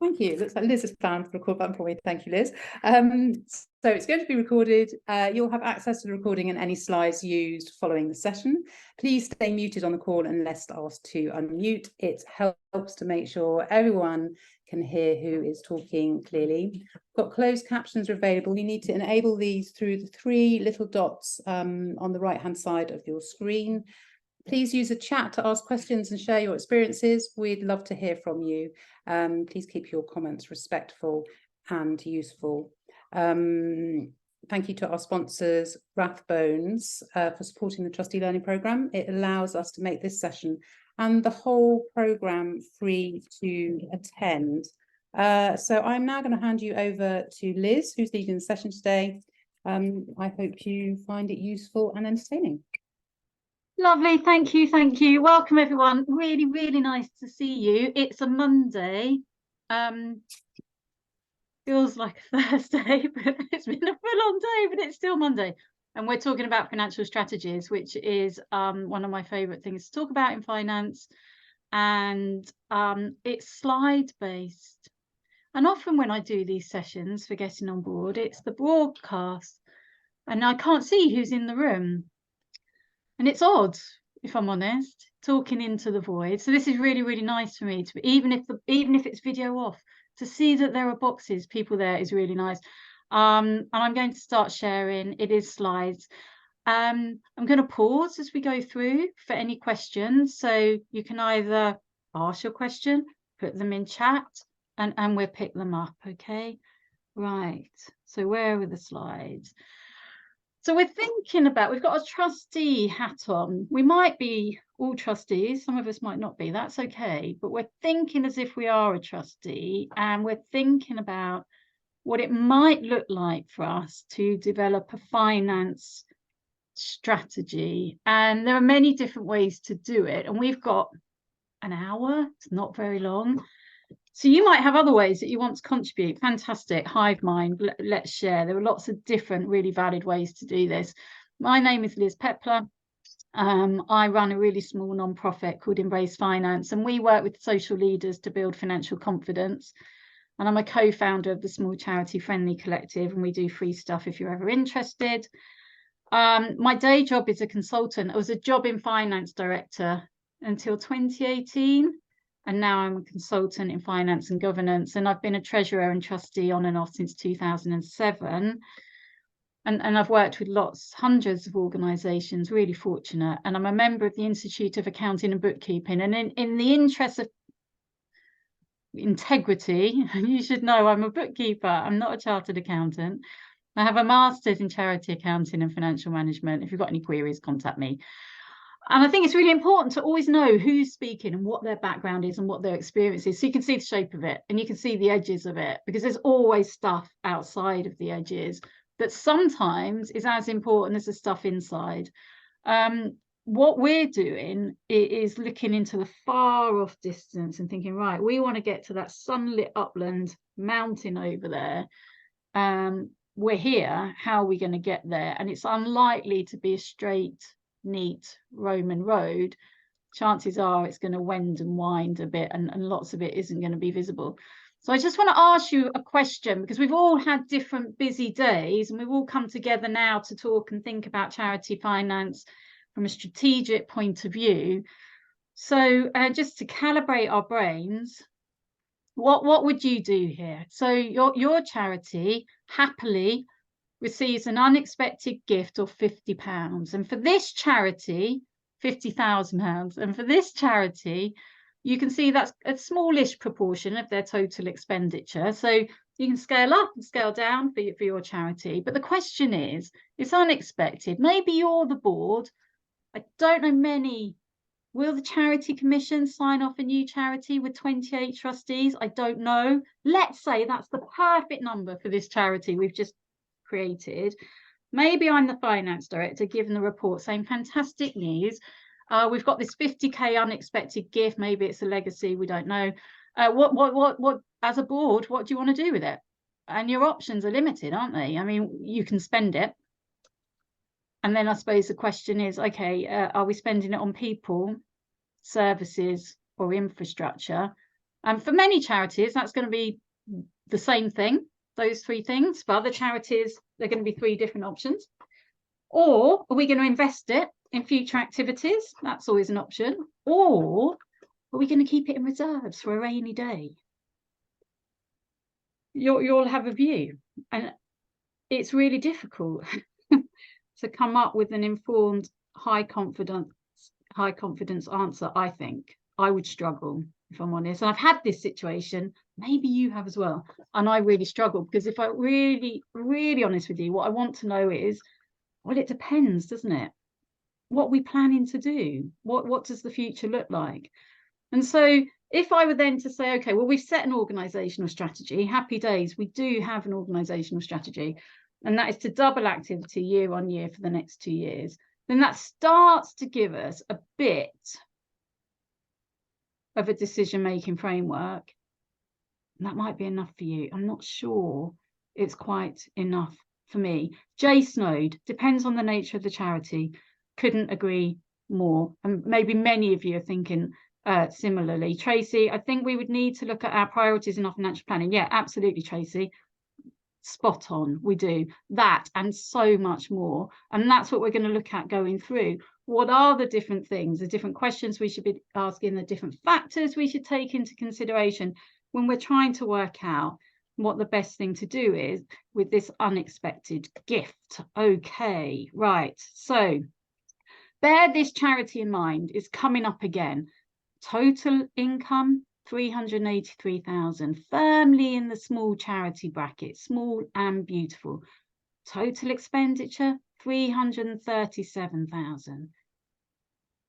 Thank you. Looks like Liz has found the record button for me. Thank you, Liz. So it's going to be recorded. You'll have access to the recording and any slides used following the session. Please stay muted on the call unless asked to unmute. It helps to make sure everyone can hear who is talking clearly. Got closed captions available. You need to enable these through the three little dots on the right-hand side of your screen. Please use the chat to ask questions and share your experiences. We'd love to hear from you. Please keep your comments respectful and useful. Thank you to our sponsors, Rathbones, for supporting the Trustee Learning Programme. It allows us to make this session and the whole programme free to attend. So I'm now going to hand you over to Liz, who's leading the session today. I hope you find it useful and entertaining. Lovely, thank you, thank you. Welcome everyone. Really, really nice to see you. It's a Monday. Feels like a Thursday, but it's been a full-on day, but it's still Monday. And we're talking about financial strategies, which is one of my favourite things to talk about in finance. And it's slide-based. And often when I do these sessions for getting on board, it's the broadcast. And I can't see who's in the room. And it's odd, if I'm honest, talking into the void. So this is really, really nice for me to, even if it's video off, to see that there are boxes, people there is really nice. And I'm going to start sharing. It is slides. I'm going to pause as we go through for any questions. So you can either ask your question, put them in chat, and we'll pick them up. Okay. Right. So where are the slides? So we're thinking about, we've got a trustee hat on. We might be all trustees, some of us might not be, that's okay. But we're thinking as if we are a trustee, and we're thinking about what it might look like for us to develop a finance strategy. And there are many different ways to do it. And we've got an hour, it's not very long. So you might have other ways that you want to contribute. Fantastic, hive mind, let's share. There are lots of different really valid ways to do this. My name is Liz Pepler. I run a really small non-profit called Embrace Finance, and we work with social leaders to build financial confidence. And I'm a co-founder of the small charity Friendly Collective, and we do free stuff if you're ever interested. My day job is a consultant. I was a job in finance director until 2018. And now I'm a consultant in finance and governance, and I've been a treasurer and trustee on and off since 2007. And I've worked with hundreds of organisations, really fortunate. And I'm a member of the Institute of Accounting and Bookkeeping. And in the interest of integrity, you should know I'm a bookkeeper. I'm not a chartered accountant. I have a master's in charity accounting and financial management. If you've got any queries, contact me. And I think it's really important to always know who's speaking and what their background is and what their experience is. So you can see the shape of it and you can see the edges of it, because there's always stuff outside of the edges that sometimes is as important as the stuff inside. What we're doing is looking into the far off distance and thinking, right, we want to get to that sunlit upland mountain over there. We're here. How are we going to get there? And it's unlikely to be a straight, neat Roman road. Chances are it's going to wend and wind a bit, and lots of it isn't going to be visible. So I just want to ask you a question, because we've all had different busy days and we've all come together now to talk and think about charity finance from a strategic point of view. So just to calibrate our brains, what would you do here? So your charity happily receives an unexpected gift of £50, and for this charity, £50,000, and for this charity, you can see that's a smallish proportion of their total expenditure. So you can scale up and scale down for your charity. But the question is, it's unexpected. Maybe you're the board. I don't know many. Will the charity commission sign off a new charity with 28 trustees? I don't know. Let's say that's the perfect number for this charity we've just created. Maybe I'm the finance director given the report saying, fantastic news, we've got this 50k unexpected gift. Maybe it's a legacy, we don't know. What as a board, what do you want to do with it? And your options are limited, aren't they? I mean, you can spend it, and then I suppose the question is, okay, are we spending it on people, services, or infrastructure? And for many charities, that's going to be the same thing, those three things. For other charities, they're going to be three different options. Or are we going to invest it in future activities? That's always an option. Or are we going to keep it in reserves for a rainy day? You'll have a view. And it's really difficult to come up with an informed, high confidence answer. I think I would struggle, if I'm honest. And I've had this situation, maybe you have as well, and I really struggle, because if I'm really honest with you, what I want to know is, well, it depends, doesn't it? What are we planning to do? What does the future look like? And so if I were then to say, okay, well, we've set an organizational strategy, happy days, we do have an organizational strategy, and that is to double activity year on year for the next 2 years, then that starts to give us a bit of a decision-making framework. And that might be enough for you. I'm not sure it's quite enough for me. J Snowed, depends on the nature of the charity. Couldn't agree more. And maybe many of you are thinking similarly. Tracy, I think we would need to look at our priorities in our financial planning. Yeah, absolutely, Tracy. Spot on. We do that and so much more. And that's what we're going to look at going through. What are the different things, the different questions we should be asking, the different factors we should take into consideration when we're trying to work out what the best thing to do is with this unexpected gift. Okay, right. So bear this charity in mind. It's coming up again. Total income, 383,000, firmly in the small charity bracket, small and beautiful. Total expenditure, 337,000.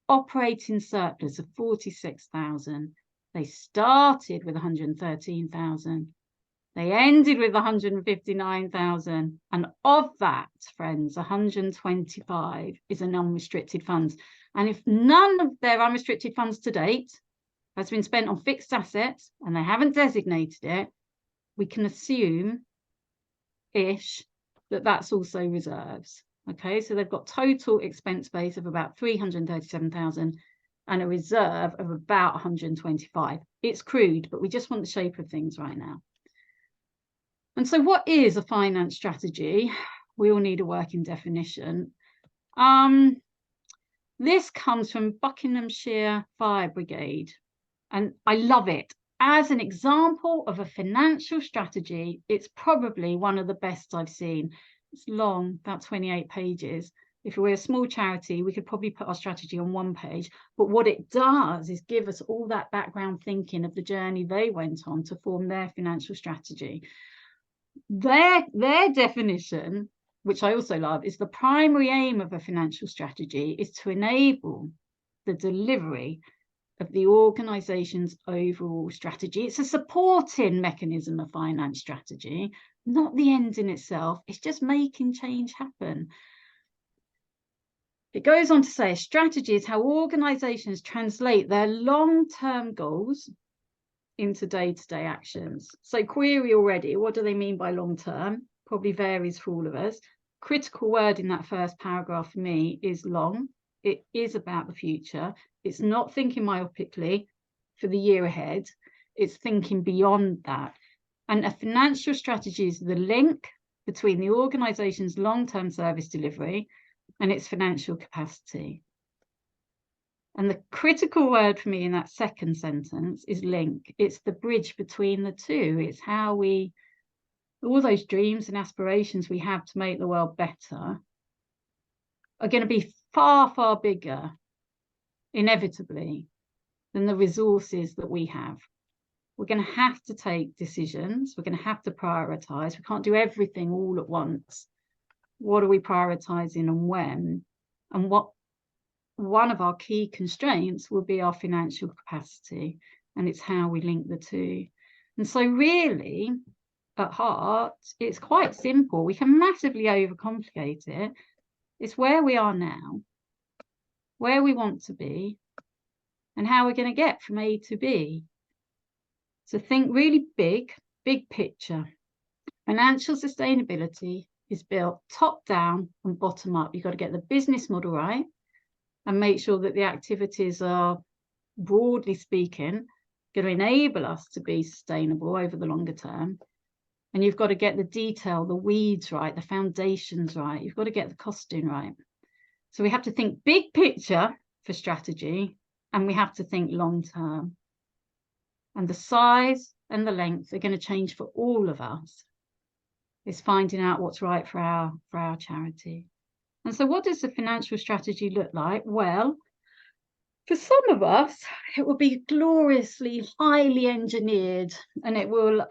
Operating surplus of 46,000. They started with 113,000. They ended with 159,000. And of that, friends, 125 is an unrestricted funds. And if none of their unrestricted funds to date has been spent on fixed assets and they haven't designated it, we can assume-ish that that's also reserves. Okay, so they've got total expense base of about 337,000 and a reserve of about 125. It's crude, but we just want the shape of things right now. And so what is a finance strategy? We all need a working definition. This comes from Buckinghamshire Fire Brigade, and I love it. As an example of a financial strategy, it's probably one of the best I've seen. It's long, about 28 pages. If we're a small charity, we could probably put our strategy on one page. But what it does is give us all that background thinking of the journey they went on to form their financial strategy. Their definition, which I also love, is the primary aim of a financial strategy is to enable the delivery of the organization's overall strategy. It's a supporting mechanism of finance strategy, not the end in itself. It's just making change happen. It goes on to say a strategy is how organizations translate their long-term goals into day-to-day actions. So query already, what do they mean by long-term? Probably varies for all of us. Critical word in that first paragraph for me is long. It is about the future. It's not thinking myopically for the year ahead. It's thinking beyond that. And a financial strategy is the link between the organization's long-term service delivery and its financial capacity. And the critical word for me in that second sentence is link. It's the bridge between the two. It's how all those dreams and aspirations we have to make the world better are going to be far, far bigger, inevitably, than the resources that we have. We're going to have to take decisions. We're going to have to prioritize. We can't do everything all at once. What are we prioritizing and when? And one of our key constraints will be our financial capacity, and it's how we link the two. And so really, at heart, it's quite simple. We can massively overcomplicate it. It's where we are now, where we want to be, and how we're going to get from A to B. So think really big picture. Financial sustainability is built top down and bottom up. You've got to get the business model right and make sure that the activities are, broadly speaking, going to enable us to be sustainable over the longer term. And you've got to get the detail, the weeds right, the foundations right. You've got to get the costing right. So we have to think big picture for strategy, and we have to think long term. And the size and the length are going to change for all of us. It's finding out what's right for our charity. And so what does the financial strategy look like? Well, for some of us, it will be gloriously highly engineered, and it will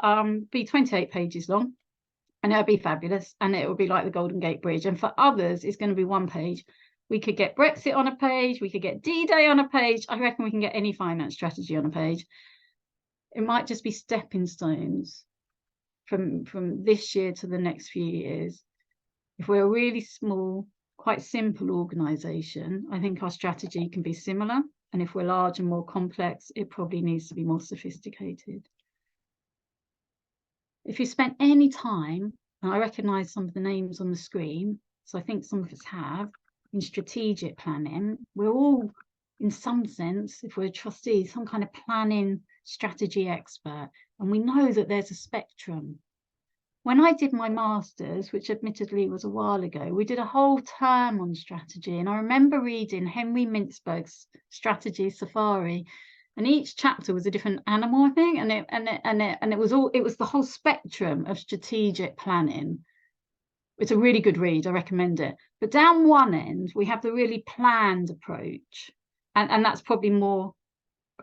be 28 pages long, and it'll be fabulous, and it will be like the Golden Gate Bridge. And for others, it's going to be one page. We could get Brexit on a page, we could get D-Day on a page. I reckon we can get any finance strategy on a page. It might just be stepping stones from this year to the next few years. If we're a really small, quite simple organisation, I think our strategy can be similar. And if we're large and more complex, it probably needs to be more sophisticated. If you spent any time, and I recognise some of the names on the screen, so I think some of us have, in strategic planning, we're all, in some sense, if we're trustees, some kind of planning strategy expert. And we know that there's a spectrum. When I did my master's, which admittedly was a while ago, we did a whole term on strategy. And I remember reading Henry Mintzberg's Strategy Safari, and each chapter was a different animal, I think. And it was the whole spectrum of strategic planning. It's a really good read. I recommend it. But down one end, we have the really planned approach. And that's probably more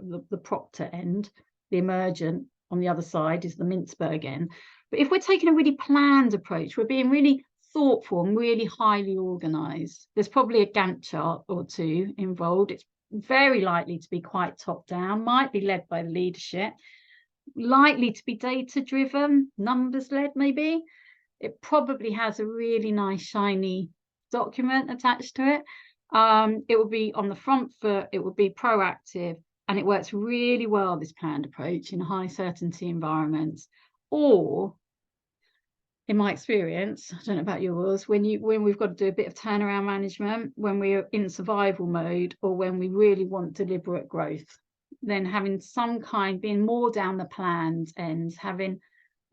the Proctor end. The emergent on the other side is the Mintzberg end. But if we're taking a really planned approach, we're being really thoughtful and really highly organised. There's probably a Gantt chart or two involved. It's very likely to be quite top down, might be led by the leadership, likely to be data driven, numbers led maybe. It probably has a really nice shiny document attached to it. It will be on the front foot, it will be proactive, and it works really well, this planned approach, in high certainty environments. Or, in my experience, I don't know about yours, when we've got to do a bit of turnaround management, when we're in survival mode, or when we really want deliberate growth, then having some kind, being more down the planned end, having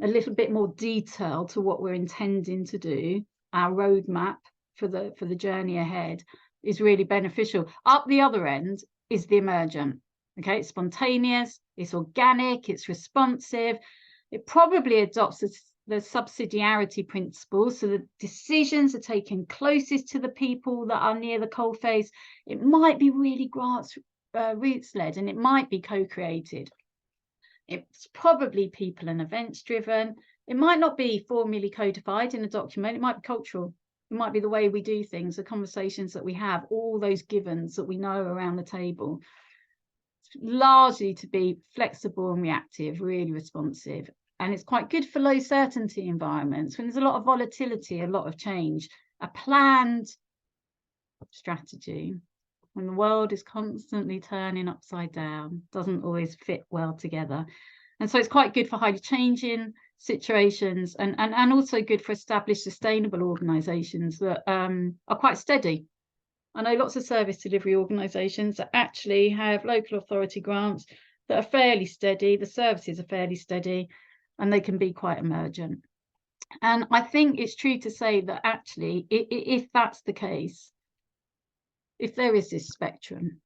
a little bit more detail to what we're intending to do, our roadmap for the journey ahead, is really beneficial. Up the other end is the emergent. Okay, it's spontaneous, it's organic, it's responsive. It probably adopts the subsidiarity principle, so the decisions are taken closest to the people that are near the coalface. It might be really grassroots led, and it might be co-created. It's probably people and events driven. It might not be formally codified in a document. It might be cultural. It might be the way we do things, the conversations that we have, all those givens that we know around the table. It's largely to be flexible and reactive, really responsive. And it's quite good for low certainty environments when there's a lot of volatility, a lot of change. A planned strategy, when the world is constantly turning upside down, doesn't always fit well together. And so it's quite good for highly changing situations, and also good for established sustainable organisations that are quite steady. I know lots of service delivery organisations that actually have local authority grants that are fairly steady, the services are fairly steady, and they can be quite emergent. And I think it's true to say that actually, if that's the case, if there is this spectrum,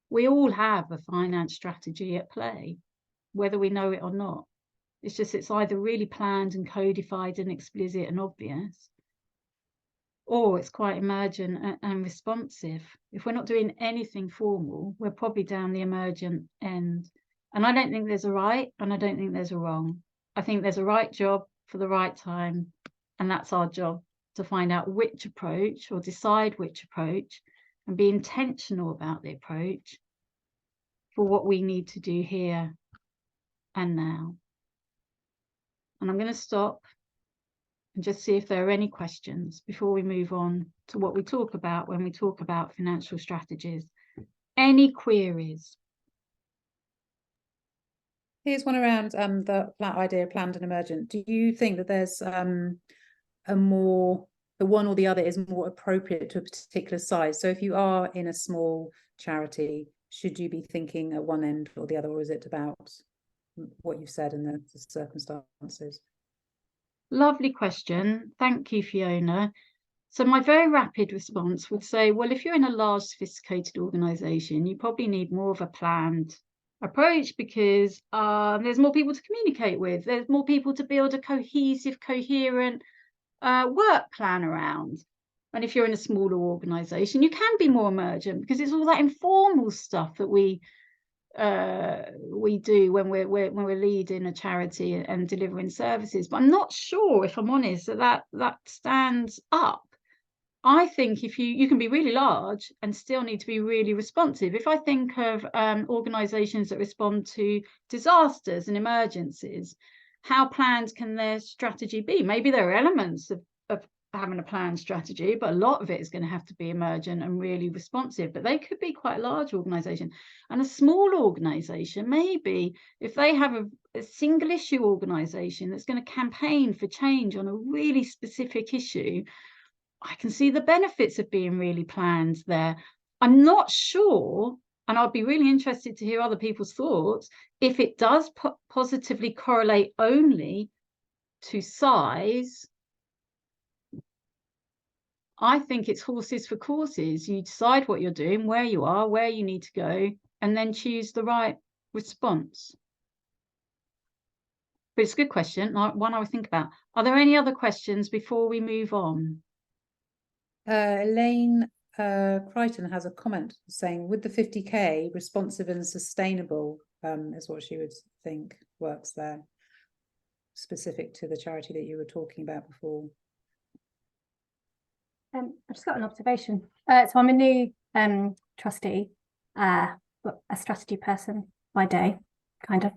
we all have a finance strategy at play, whether we know it or not. It's just it's either really planned and codified and explicit and obvious, or it's quite emergent and responsive. If we're not doing anything formal, we're probably down the emergent end. And I don't think there's a right, and I don't think there's a wrong. I think there's a right job for the right time, and that's our job, to find out which approach, or decide which approach, and be intentional about the approach for what we need to do here and now. And I'm going to stop and just see if there are any questions before we move on to what we talk about when we talk about financial strategies. Any queries? Here's one around that idea of planned and emergent. Do you think that there's the one or the other is more appropriate to a particular size? So if you are in a small charity, should you be thinking at one end or the other, or is it about what you've said and the circumstances? Lovely question. Thank you, Fiona. So my very rapid response would say, well, if you're in a large, sophisticated organisation, you probably need more of a planned approach, because there's more people to communicate with. There's more people to build a cohesive, coherent work plan around. And if you're in a smaller organisation, you can be more emergent, because it's all that informal stuff that we do when we're leading a charity and delivering services. But I'm not sure, if I'm honest, that stands up. I think if you can be really large and still need to be really responsive. If I think of organisations that respond to disasters and emergencies, how planned can their strategy be? Maybe there are elements of having a planned strategy, but a lot of it is going to have to be emergent and really responsive. But they could be quite a large organisation. And a small organisation, maybe if they have a single issue organisation that's going to campaign for change on a really specific issue, I can see the benefits of being really planned there. I'm not sure, and I'd be really interested to hear other people's thoughts, if it does positively correlate only to size. I think it's horses for courses. You decide what you're doing, where you are, where you need to go, and then choose the right response. But it's a good question, one I would think about. Are there any other questions before we move on? Elaine Crichton has a comment saying, would the 50k responsive and sustainable is what she would think works there, specific to the charity that you were talking about before? I've just got an observation. So I'm a new trustee, but a strategy person by day, kind of.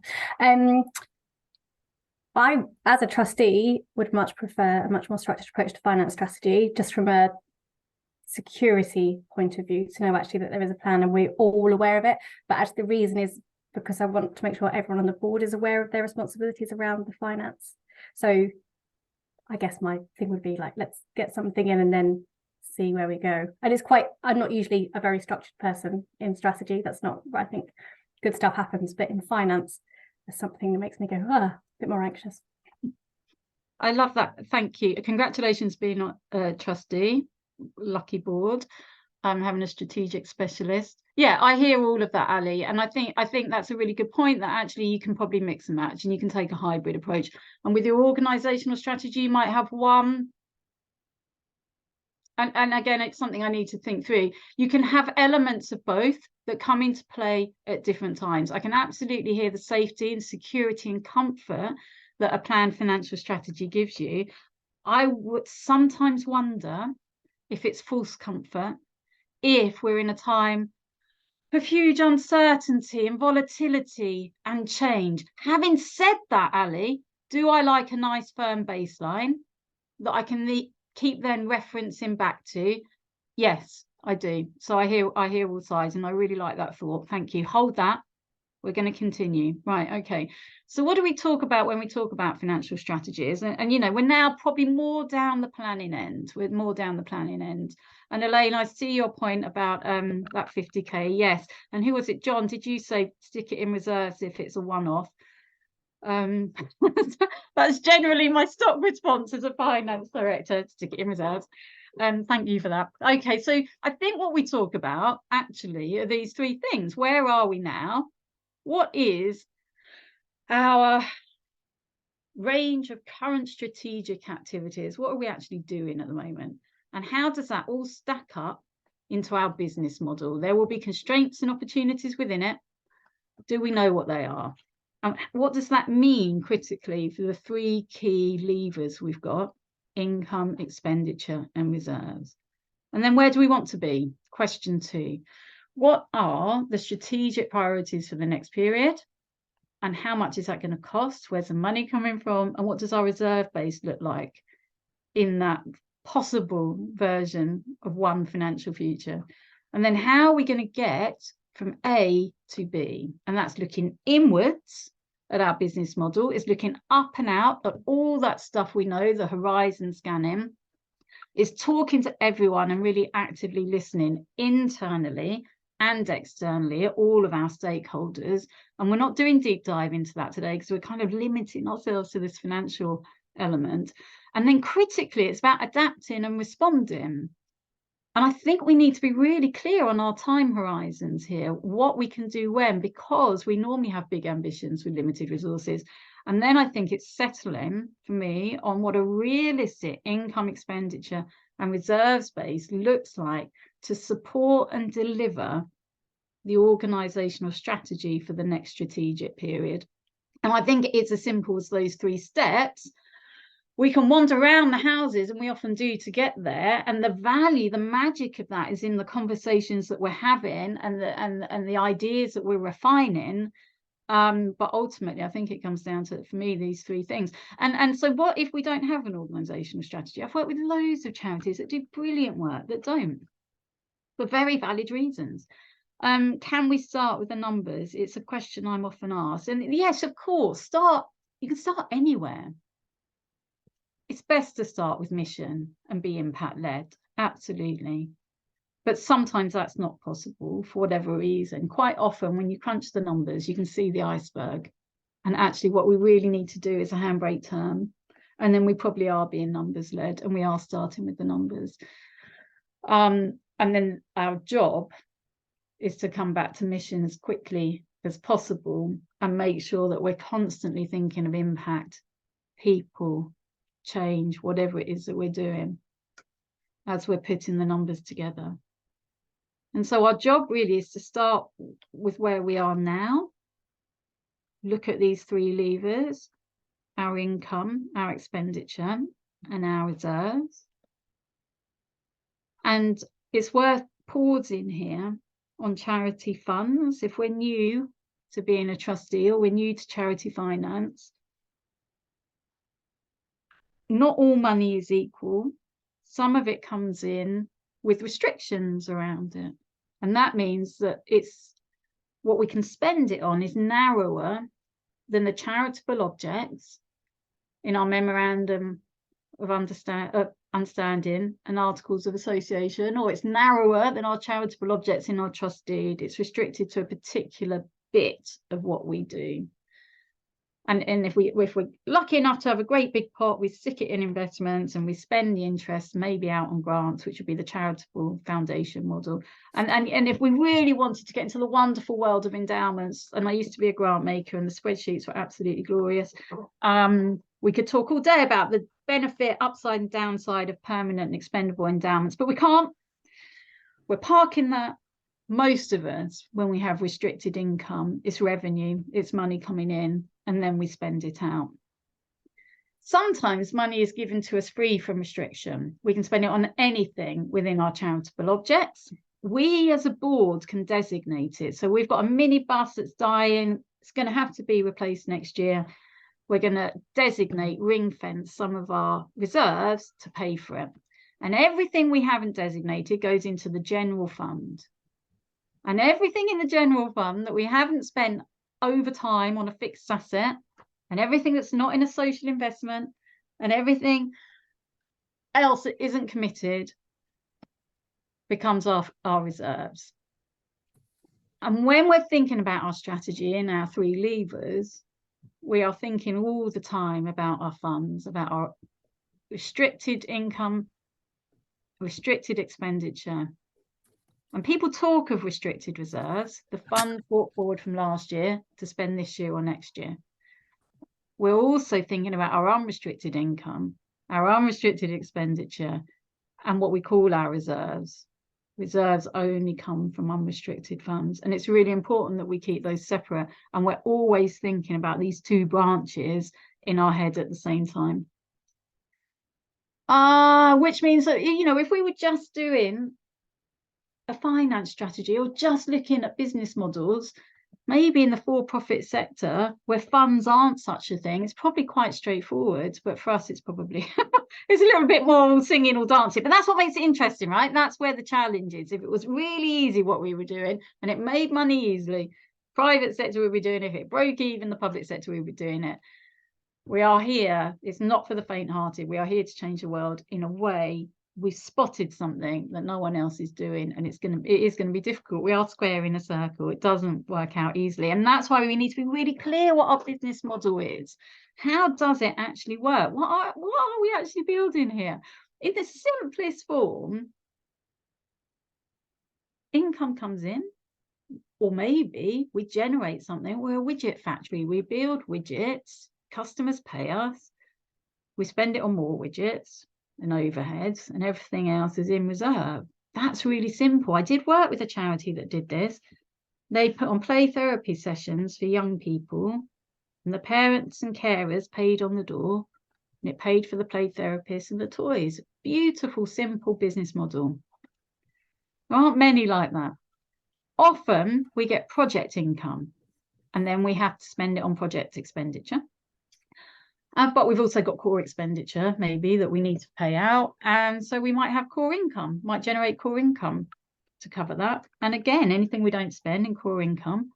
I, as a trustee, would much prefer a much more structured approach to finance strategy, just from a security point of view, to know actually that there is a plan and we're all aware of it. But actually the reason is because I want to make sure everyone on the board is aware of their responsibilities around the finance. So I guess my thing would be like, let's get something in and then see where we go. And it's quite, I'm not usually a very structured person in strategy. That's not where I think good stuff happens. But in finance, there's something that makes me go, a bit more anxious. I love that. Thank you. Congratulations being a trustee. Lucky board. Having a strategic specialist. Yeah, I hear all of that, Ali, and I think that's a really good point, that actually you can probably mix and match, and you can take a hybrid approach. And with your organizational strategy, you might have one, and again, it's something I need to think through. You can have elements of both that come into play at different times. I can absolutely hear the safety and security and comfort that a planned financial strategy gives you. I would sometimes wonder if it's false comfort, if we're in a time of huge uncertainty and volatility and change. Having said that, Ali, do I like a nice firm baseline that I can keep then referencing back to? Yes, I do. So I hear all sides, and I really like that thought. Thank you. Hold that. We're going to continue. Right, okay. So what do we talk about when we talk about financial strategies? And you know, we're now probably more down the planning end. We're more down the planning end. And Elaine, I see your point about that 50k. Yes. And who was it, John? Did you say stick it in reserves if it's a one-off? That's generally my stock response as a finance director, stick it in reserves. Thank you for that. Okay, so I think what we talk about actually are these three things. Where are we now? What is our range of current strategic activities? What are we actually doing at the moment? And how does that all stack up into our business model? There will be constraints and opportunities within it. Do we know what they are? And what does that mean critically for the three key levers we've got: income, expenditure, and reserves? And then where do we want to be? Question 2. What are the strategic priorities for the next period? And how much is that going to cost? Where's the money coming from? And what does our reserve base look like in that possible version of one financial future? And then how are we going to get from A to B? And that's looking inwards at our business model. It's looking up and out at all that stuff we know, the horizon scanning. It's talking to everyone and really actively listening internally and externally at all of our stakeholders. And we're not doing deep dive into that today because we're kind of limiting ourselves to this financial element. And then critically, it's about adapting and responding. And I think we need to be really clear on our time horizons here, what we can do when, because we normally have big ambitions with limited resources. And then I think it's settling for me on what a realistic income, expenditure and reserves base looks like to support and deliver the organisational strategy for the next strategic period. And I think it's as simple as those 3 steps. We can wander around the houses, and we often do, to get there. And the value, the magic of that is in the conversations that we're having and the ideas that we're refining. But ultimately, I think it comes down to, for me, these 3 things. And so what if we don't have an organisational strategy? I've worked with loads of charities that do brilliant work that don't, for very valid reasons. Can we start with the numbers? It's a question I'm often asked. And yes, of course, you can start anywhere. It's best to start with mission and be impact-led, absolutely. But sometimes that's not possible for whatever reason. Quite often when you crunch the numbers, you can see the iceberg. And actually what we really need to do is a handbrake turn. And then we probably are being numbers-led, and we are starting with the numbers. And then our job is to come back to mission as quickly as possible and make sure that we're constantly thinking of impact, people, change, whatever it is that we're doing as we're putting the numbers together. And so our job really is to start with where we are now, look at these 3 levers, our income, our expenditure, and our reserves. And it's worth pausing here on charity funds. If we're new to being a trustee or we're new to charity finance, not all money is equal. Some of it comes in with restrictions around it. And that means that it's what we can spend it on is narrower than the charitable objects in our memorandum of understanding and articles of association, or it's narrower than our charitable objects in our trust deed. It's restricted to a particular bit of what we do. And if we're lucky enough to have a great big pot, we stick it in investments and we spend the interest maybe out on grants, which would be the charitable foundation model. And if we really wanted to get into the wonderful world of endowments, and I used to be a grant maker and the spreadsheets were absolutely glorious, we could talk all day about the benefit, upside and downside of permanent and expendable endowments, but we can't. We're parking that. Most of us, when we have restricted income, it's revenue, it's money coming in, and then we spend it out. Sometimes money is given to us free from restriction. We can spend it on anything within our charitable objects. We as a board can designate it. So we've got a minibus that's dying. It's going to have to be replaced next year. We're going to designate, ring fence some of our reserves to pay for it. And everything we haven't designated goes into the general fund. And everything in the general fund that we haven't spent over time on a fixed asset, and everything that's not in a social investment, and everything else that isn't committed becomes our reserves. And when we're thinking about our strategy in our 3 levers, we are thinking all the time about our funds, about our restricted income, restricted expenditure. And people talk of restricted reserves, the fund brought forward from last year to spend this year or next year. We're also thinking about our unrestricted income, our unrestricted expenditure, and what we call our reserves. Reserves only come from unrestricted funds. And it's really important that we keep those separate. And we're always thinking about these 2 branches in our head at the same time. Which means that, you know, if we were just doing a finance strategy or just looking at business models, maybe in the for-profit sector where funds aren't such a thing, it's probably quite straightforward. But for us, it's probably it's a little bit more singing or dancing. But that's what makes it interesting, right? That's where the challenge is. If it was really easy what we were doing and it made money easily, private sector would be doing it. If it broke even, the public sector would be doing it. We are here. It's not for the faint-hearted. We are here to change the world in a way we've spotted something that no one else is doing, and it is going to be difficult. We are squaring a circle. It doesn't work out easily, and that's why we need to be really clear what our business model is. How does it actually work? What are we actually building here? In the simplest form, income comes in, or maybe we generate something. We're a widget factory. We build widgets, customers pay us, we spend it on more widgets and overheads, and everything else is in reserve. That's really simple. I did work with a charity that did this. They put on play therapy sessions for young people, and the parents and carers paid on the door, and it paid for the play therapists and the toys. Beautiful, simple business model. There aren't many like that. Often we get project income, and then we have to spend it on project expenditure. But we've also got core expenditure, maybe, that we need to pay out. And so we might have core income, might generate core income to cover that. And again, anything we don't spend in core income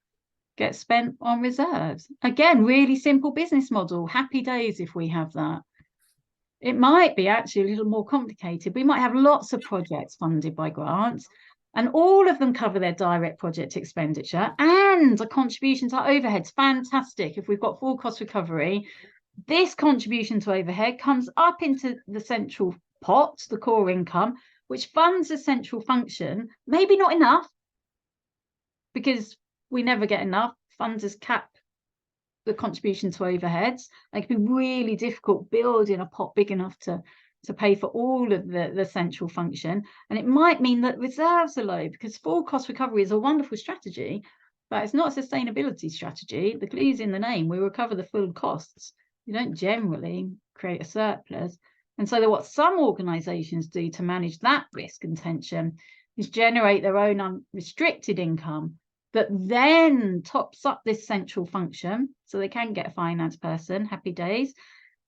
gets spent on reserves. Again, really simple business model. Happy days if we have that. It might be actually a little more complicated. We might have lots of projects funded by grants, and all of them cover their direct project expenditure and a contribution to overheads. Fantastic. If we've got full cost recovery, this contribution to overhead comes up into the central pot, the core income, which funds a central function. Maybe not enough, because we never get enough. Funders cap the contribution to overheads. It can be really difficult building a pot big enough to pay for all of the central function. And it might mean that reserves are low, because full cost recovery is a wonderful strategy, but it's not a sustainability strategy. The clue's in the name. We recover the full costs. You don't generally create a surplus. And so what some organisations do to manage that risk and tension is generate their own unrestricted income that then tops up this central function, so they can get a finance person, happy days,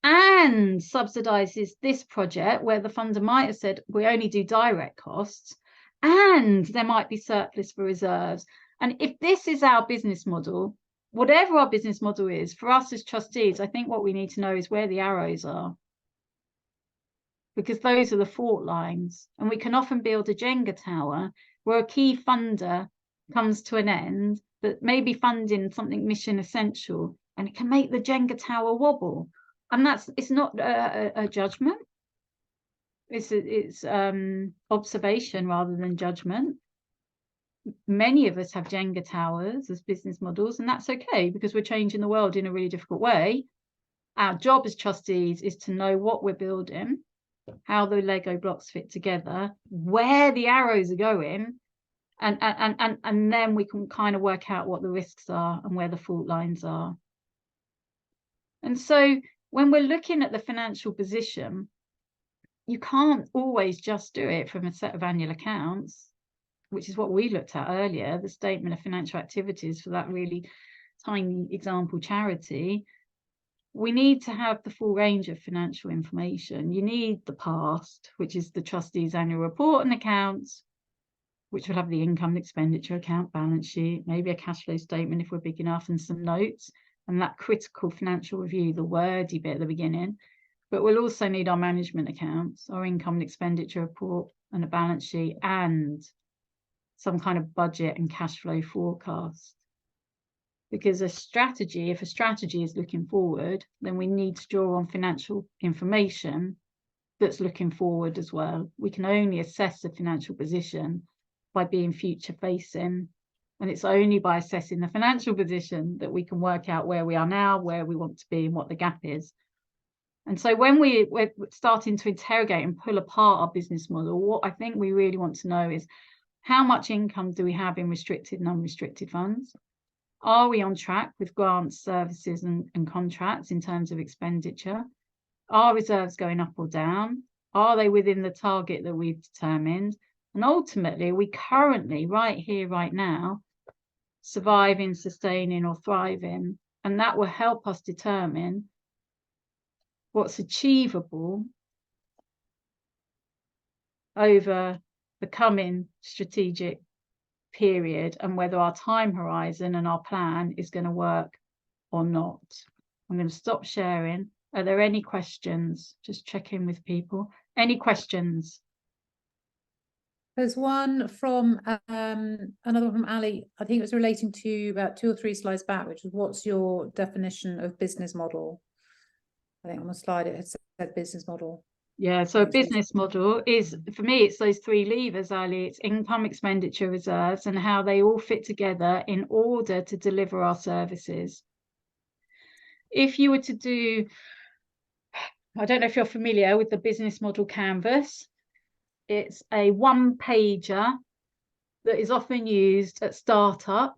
and subsidises this project where the funder might have said, we only do direct costs, and there might be surplus for reserves. And if this is our business model, whatever our business model is, for us as trustees, I think what we need to know is where the arrows are, because those are the fault lines. And we can often build a Jenga tower where a key funder comes to an end, but maybe funding something mission essential, and it can make the Jenga tower wobble. And it's not a judgment. It's observation rather than judgment. Many of us have Jenga towers as business models, and that's okay, because we're changing the world in a really difficult way. Our job as trustees is to know what we're building, how the Lego blocks fit together, where the arrows are going, and then we can kind of work out what the risks are and where the fault lines are. And so when we're looking at the financial position, you can't always just do it from a set of annual accounts, which is what we looked at earlier, the statement of financial activities for that really tiny example charity. We need to have the full range of financial information. You need the past, which is the trustee's annual report and accounts, which will have the income and expenditure account, balance sheet, maybe a cash flow statement if we're big enough, and some notes, and that critical financial review, the wordy bit at the beginning. But we'll also need our management accounts, our income and expenditure report, and a balance sheet, and some kind of budget and cash flow forecast. Because if a strategy is looking forward, then we need to draw on financial information that's looking forward as well. We can only assess the financial position by being future facing, and it's only by assessing the financial position that we can work out where we are now, where we want to be, and what the gap is. And so when we're starting to interrogate and pull apart our business model, what I think we really want to know is, how much income do we have in restricted and unrestricted funds? Are we on track with grants, services and contracts in terms of expenditure? Are reserves going up or down? Are they within the target that we've determined? And ultimately, are we currently, right here, right now, surviving, sustaining or thriving? And that will help us determine what's achievable over the coming strategic period, and whether our time horizon and our plan is going to work or not. I'm going to stop sharing. Are there any questions? Just check in with people. Any questions? There's one from another one from Ali. I think it was relating to about 2 or 3 slides back, which was what's your definition of business model? I think on the slide it had said business model. Yeah, so a business model is, for me, it's those 3 levers, Ali. It's income, expenditure, reserves, and how they all fit together in order to deliver our services. If you were to do, I don't know if you're familiar with the business model canvas. It's a 1-pager that is often used at startup.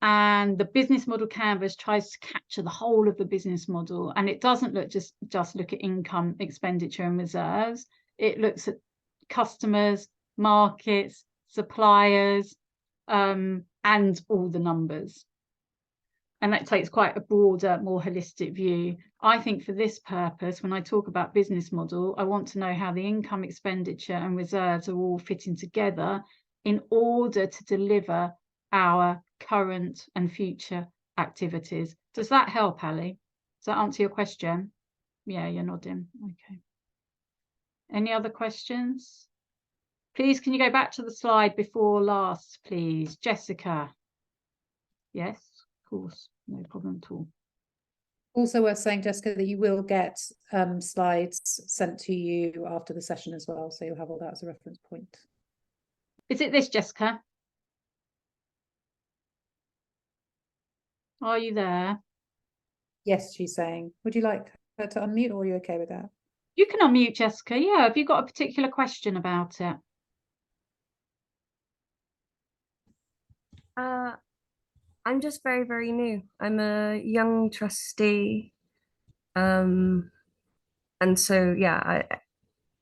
And the business model canvas tries to capture the whole of the business model, and it doesn't look just look at income, expenditure and reserves. It looks at customers, markets, suppliers, and all the numbers, and that takes quite a broader, more holistic view. I think for this purpose, when I talk about business model, I want to know how the income, expenditure and reserves are all fitting together in order to deliver our current and future activities. Does that help, Ali? Does that answer your question? Yeah, you're nodding. Okay. Any other questions? Please, can you go back to the slide before last, please? Jessica. Yes, of course, no problem at all. Also worth saying, Jessica, that you will get slides sent to you after the session as well, so you'll have all that as a reference point. Is it this, Jessica? Are you there? Yes, she's saying. Would you like her to unmute, or are you okay with that? You can unmute, Jessica. Yeah, have you got a particular question about it? I'm just very, very new. I'm a young trustee. And so, yeah,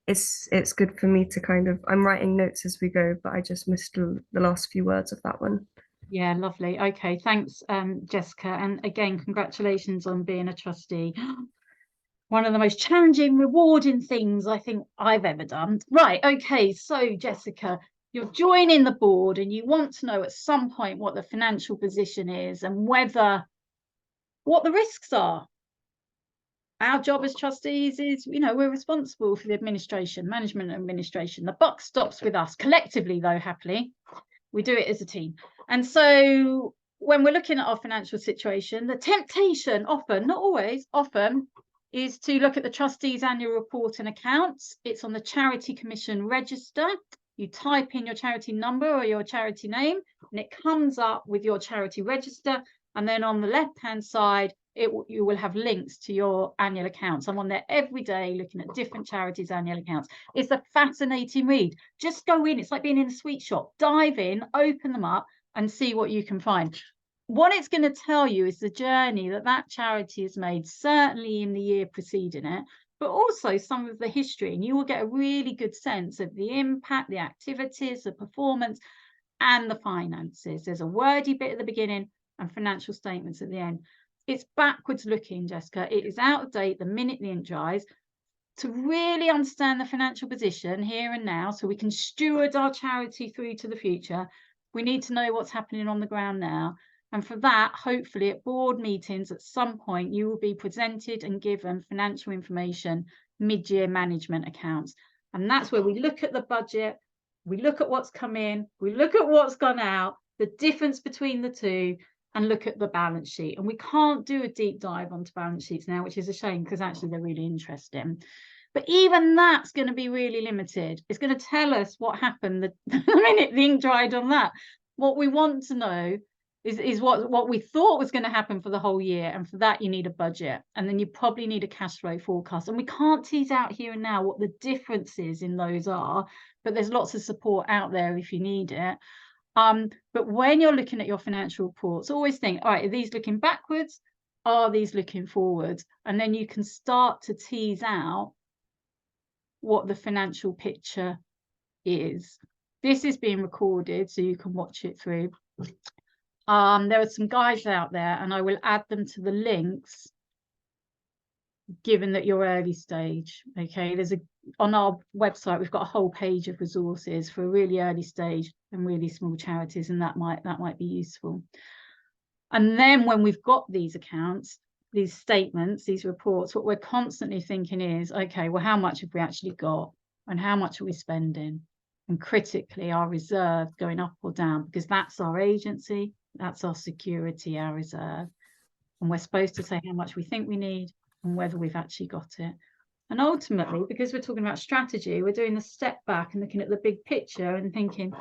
it's good for me to kind of, I'm writing notes as we go, but I just missed the last few words of that one. Yeah, lovely. Okay, thanks, Jessica. And again, congratulations on being a trustee. One of the most challenging, rewarding things I think I've ever done. Right, okay, so Jessica, you're joining the board and you want to know at some point what the financial position is and what the risks are. Our job as trustees is, we're responsible for the administration, management and administration. The buck stops with us collectively, though, happily. We do it as a team. And so when we're looking at our financial situation, the temptation often, not always, often, is to look at the trustees' annual report and accounts. It's on the Charity Commission register. You type in your charity number or your charity name, and it comes up with your charity register. And then on the left-hand side, you will have links to your annual accounts. I'm on there every day looking at different charities' annual accounts. It's a fascinating read. Just go in. It's like being in a sweet shop. Dive in, open them up and see what you can find. What it's going to tell you is the journey that charity has made, certainly in the year preceding it, but also some of the history. And you will get a really good sense of the impact, the activities, the performance and the finances. There's a wordy bit at the beginning and financial statements at the end. It's backwards looking, Jessica. It is out of date the minute the ink dries. To really understand the financial position here and now, so we can steward our charity through to the future, we need to know what's happening on the ground now. And for that, hopefully at board meetings at some point, you will be presented and given financial information, mid-year management accounts. And that's where we look at the budget, we look at what's come in, we look at what's gone out, the difference between the two, and look at the balance sheet. And we can't do a deep dive onto balance sheets now, which is a shame because actually they're really interesting. But even that's going to be really limited. It's going to tell us what happened the minute the ink dried on that. What we want to know is what we thought was going to happen for the whole year. And for that, you need a budget. And then you probably need a cash flow forecast. And we can't tease out here and now what the differences in those are. But there's lots of support out there if you need it. But when you're looking at your financial reports, always think, all right, are these looking backwards? Are these looking forwards? And then you can start to tease out what the financial picture is. This is being recorded, so you can watch it through. There are some guides out there, and I will add them to the links, given that you're early stage. Okay, on our website, we've got a whole page of resources for really early stage and really small charities, and that might be useful. And then when we've got these accounts, these statements, these reports, what we're constantly thinking is, okay, well, how much have we actually got and how much are we spending? and critically our reserve going up or down, because that's our agency, that's our security, our reserve. And we're supposed to say how much we think we need and whether we've actually got it. And ultimately, because we're talking about strategy, we're doing the step back and looking at the big picture and thinking,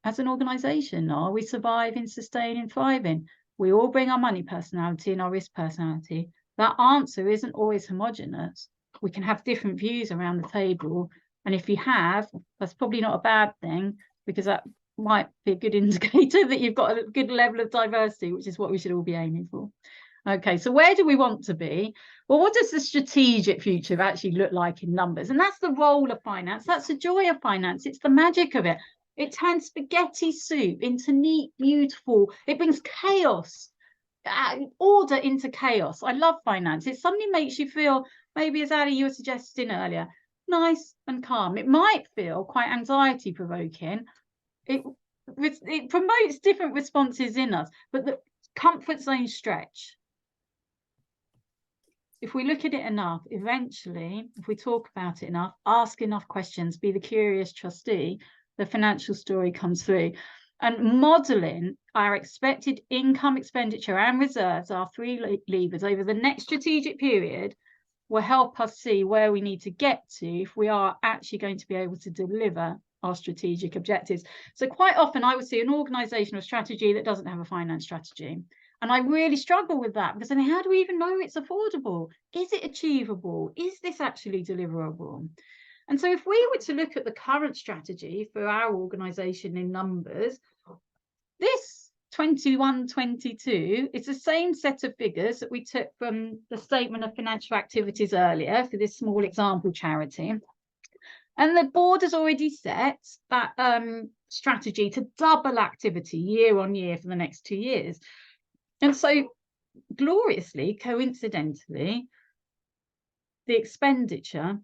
as an organisation, are we surviving, sustaining, thriving? We all bring our money personality and our risk personality. That answer isn't always homogenous. We can have different views around the table. And if you have, that's probably not a bad thing, because that might be a good indicator that you've got a good level of diversity, which is what we should all be aiming for. Okay, so where do we want to be? Well, what does the strategic future actually look like in numbers? And that's the role of finance. That's the joy of finance. It's the magic of it. It turns spaghetti soup into neat, beautiful. It brings chaos, order into chaos. I love finance. It suddenly makes you feel, maybe as Ali, you were suggesting earlier, nice and calm. It might feel quite anxiety provoking. It promotes different responses in us, but the comfort zone stretch. If we look at it enough, eventually, if we talk about it enough, ask enough questions, be the curious trustee, the financial story comes through. And modelling our expected income, expenditure and reserves, our three levers over the next strategic period, will help us see where we need to get to if we are actually going to be able to deliver our strategic objectives. So quite often I would see an organisational strategy that doesn't have a finance strategy. And I really struggle with that, because then how do we even know it's affordable? Is it achievable? Is this actually deliverable? And so if we were to look at the current strategy for our organisation in numbers, this 21-22 is the same set of figures that we took from the statement of financial activities earlier for this small example charity. And the board has already set that strategy to double activity year on year for the next 2 years. And so gloriously, coincidentally, the expenditure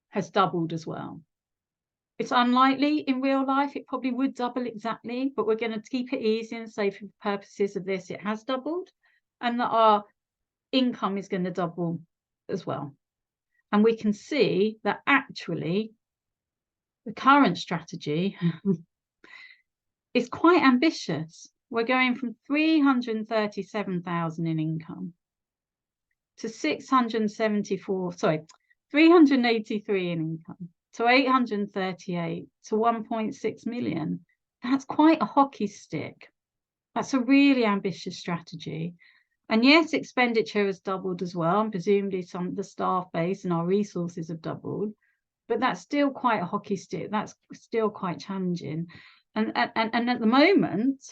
has doubled as well. It's unlikely in real life, it probably would double exactly, but we're going to keep it easy and say for purposes of this, it has doubled, and that our income is going to double as well. And we can see that actually the current strategy is quite ambitious. We're going from 337,000 in income to 383 in income to 838 to 1.6 million. That's quite a hockey stick. That's a really ambitious strategy. And yes, expenditure has doubled as well, and presumably some of the staff base and our resources have doubled, but that's still quite a hockey stick. That's still quite challenging. And at the moment,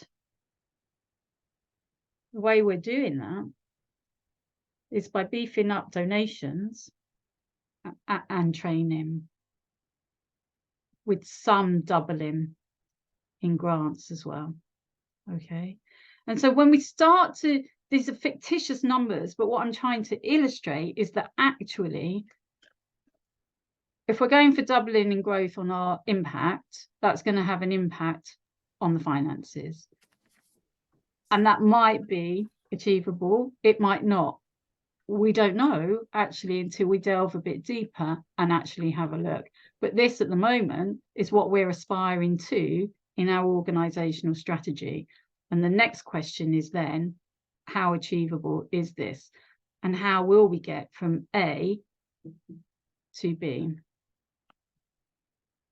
the way we're doing that is by beefing up donations and training, with some doubling in grants as well. Okay. And so when we start to, these are fictitious numbers, but what I'm trying to illustrate is that actually, if we're going for doubling in growth on our impact, that's going to have an impact on the finances. And that might be achievable, it might not. We don't know actually until we delve a bit deeper and actually have a look. But this at the moment is what we're aspiring to in our organisational strategy. And the next question is then, how achievable is this? And how will we get from A to B?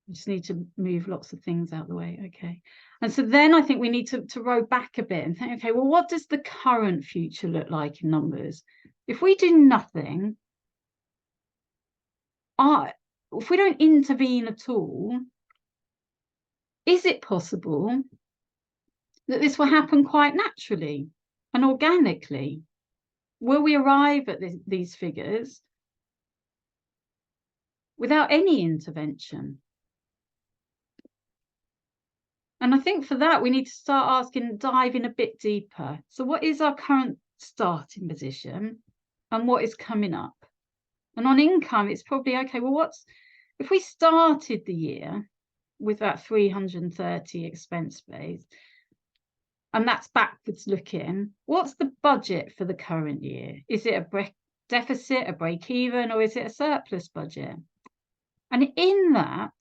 I just need to move lots of things out of the way. Okay. And so then I think we need to row back a bit and think, okay, well, what does the current future look like in numbers? If we do nothing, if we don't intervene at all, is it possible that this will happen quite naturally and organically? Will we arrive at these figures without any intervention? And I think for that, we need to start diving a bit deeper. So what is our current starting position and what is coming up? And on income, it's probably, okay, well, if we started the year with that 330 expense base, and that's backwards looking, what's the budget for the current year? Is it a deficit, a break even, or is it a surplus budget? And in that,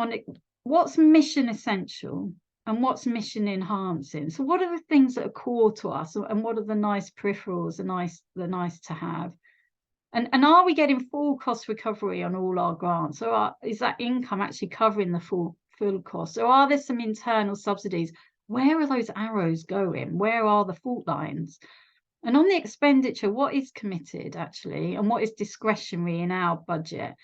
on it, what's mission essential and what's mission enhancing. So what are the things that are core to us, and what are the nice peripherals, the nice to have? And are we getting full cost recovery on all our grants, or is that income actually covering the full cost, or are there some internal subsidies? Where are those arrows going? Where are the fault lines? And on the expenditure, what is committed actually, and what is discretionary in our budget?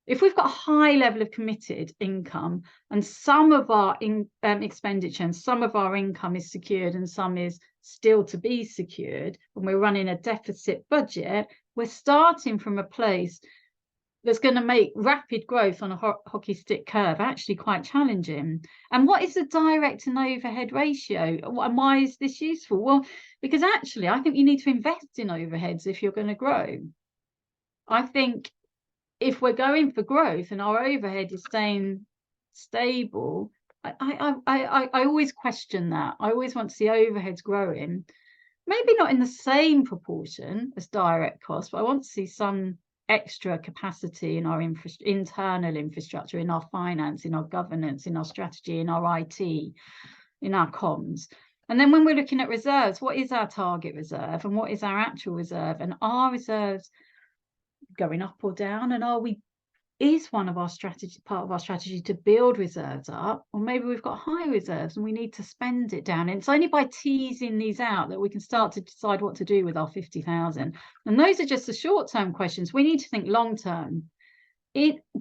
If we've got a high level of committed income, and some of our expenditure and some of our income is secured and some is still to be secured, and we're running a deficit budget, we're starting from a place that's going to make rapid growth on a hockey stick curve actually quite challenging. And what is the direct and overhead ratio? And why is this useful? Well, because actually I think you need to invest in overheads if you're going to grow. I think if we're going for growth and our overhead is staying stable, I always question that. I always want to see overheads growing, maybe not in the same proportion as direct costs, but I want to see some extra capacity in our internal infrastructure, in our finance, in our governance, in our strategy, in our IT, in our comms. And then when we're looking at reserves, what is our target reserve and what is our actual reserve? And are reserves going up or down? And is one of our strategy, part of our strategy, to build reserves up? Or maybe we've got high reserves and we need to spend it down. And it's only by teasing these out that we can start to decide what to do with our 50,000. And those are just the short-term questions. We need to think long-term.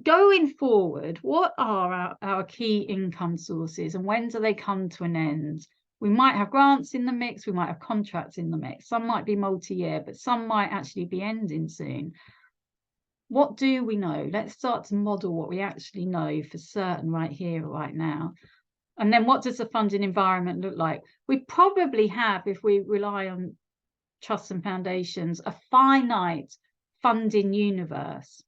Going forward, what are our key income sources, and when do they come to an end? We might have grants in the mix, we might have contracts in the mix. Some might be multi-year, but some might actually be ending soon. What do we know? Let's start to model what we actually know for certain right here, right now. And then what does the funding environment look like? We probably have, if we rely on trusts and foundations, a finite funding universe